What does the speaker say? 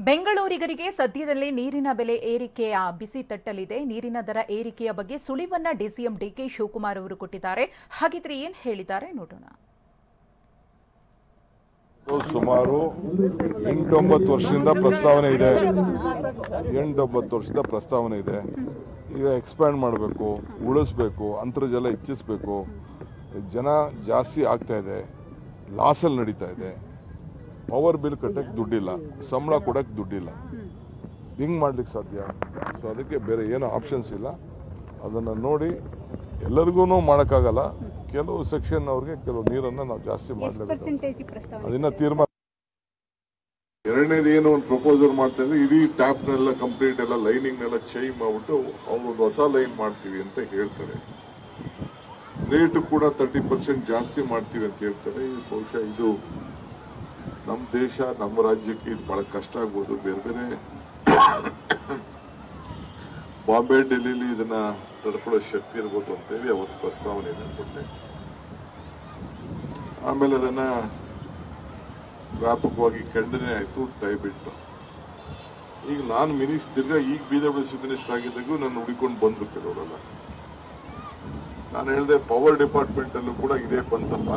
ಬೆಂಗಳೂರಿಗರಿಗೆ ಸದ್ಯದಲ್ಲೇ ನೀರಿನ ಬೆಲೆ ಏರಿಕೆಯ ಬಿಸಿ ತಟ್ಟಲಿದೆ. ನೀರಿನ ದರ ಏರಿಕೆಯ ಬಗ್ಗೆ ಸುಳಿವನ್ನ ಡಿಸಿಎಂ ಡಿಕೆ ಶಿವಕುಮಾರ್ ಅವರು ಕೊಟ್ಟಿದ್ದಾರೆ. ಹಾಗಿದ್ರೆ ಏನ್ ಹೇಳಿದ್ದಾರೆ ನೋಡೋಣ. ಸುಮಾರು 8-9 ವರ್ಷದಿಂದ ಪ್ರಸ್ತಾವನೆ ಇದೆ. 8-9 ವರ್ಷದ ಪ್ರಸ್ತಾವನೆ ಇದೆ. ಈಗ ಎಕ್ಸ್ಪ್ಯಾಂಡ್ ಮಾಡಬೇಕು, ಉಳಿಸಬೇಕು, ಅಂತರ್ಜಲ ಹೆಚ್ಚಿಸಬೇಕು. ಜನ ಜಾಸ್ತಿ ಆಗ್ತಾ ಇದೆ, ಲಾಸಲ್ಲಿ ನಡೀತಾ ಇದೆ. ಪವರ್ ಬಿಲ್ ಕಟ್ಟಕ್ಕೆ ದುಡ್ಡಿಲ್ಲ, ಸಂಬಳ ಕೊಡಕ್ಕೆ ದುಡ್ಡಿಲ್ಲ. ಹಿಂಗೆ ಮಾಡ್ಲಿಕ್ಕೆ ಸಾಧ್ಯ? ಸೊ ಅದಕ್ಕೆ ಬೇರೆ ಏನೋ ಆಪ್ಷನ್ಸ್ ಇಲ್ಲ. ಅದನ್ನು ನೋಡಿ ಎಲ್ಲರಿಗೂ ಮಾಡೋಕ್ಕಾಗಲ್ಲ. ಕೆಲವು ಸೆಕ್ಷನ್ ಅವ್ರಿಗೆ ಕೆಲವು ನೀರನ್ನು ನಾವು ಜಾಸ್ತಿ ಮಾಡಲೇಬೇಕು. ಅದನ್ನ ತೀರ್ಮಾನ. ಎರಡನೇದು ಏನು ಒಂದು ಪ್ರಪೋಸಲ್ ಮಾಡ್ತಾ ಇದ್ರೆ ಇಡೀ ಟ್ಯಾಪ್ನೆಲ್ಲ ಕಂಪ್ಲೀಟ್ ಎಲ್ಲ ಲೈನಿಂಗ್ನೆಲ್ಲ ಚೇಂಜ್ ಮಾಡ್ಬಿಟ್ಟು ಅವ್ರು ಒಂದು ಹೊಸ ಲೈನ್ ಮಾಡ್ತೀವಿ ಅಂತ ಹೇಳ್ತಾರೆ. ರೇಟ್ ಕೂಡ 30% ಜಾಸ್ತಿ ಮಾಡ್ತೀವಿ ಅಂತ ಹೇಳ್ತಾರೆ. ಬಹುಶಃ ಇದು ನಮ್ಮ ದೇಶ, ನಮ್ಮ ರಾಜ್ಯಕ್ಕೆ ಇದು ಬಹಳ ಕಷ್ಟ ಆಗ್ಬೋದು. ಬೇರೆ ಬೇರೆ ಬಾಂಬೆ, ಡೆಲ್ಲಿಲಿ ಇದನ್ನ ತಡ್ಕೊಳ್ಳೋ ಶಕ್ತಿ ಇರ್ಬೋದು ಅಂತೇಳಿ ಅವತ್ತು ಪ್ರಸ್ತಾವನೆಯನ್ನು ಕೊಟ್ಟೆ. ಆಮೇಲೆ ಅದನ್ನ ವ್ಯಾಪಕವಾಗಿ ಖಂಡನೆ ಆಯಿತು, ದಯವಿಟ್ಟು. ಈಗ ನಾನು ತಿರ್ಗಾ ಈಗ BWC ಮಿನಿಸ್ಟರ್ ಆಗಿದ್ದಾಗೂ ನಾನು ಹುಡುಕೊಂಡು ಬಂದ್ರು ಕೆಲವರೆಲ್ಲ. ನಾನು ಹೇಳಿದೆ ಪವರ್ ಡಿಪಾರ್ಟ್ಮೆಂಟ್ ಅಲ್ಲೂ ಕೂಡ ಇದೇ ಬಂತಪ್ಪ,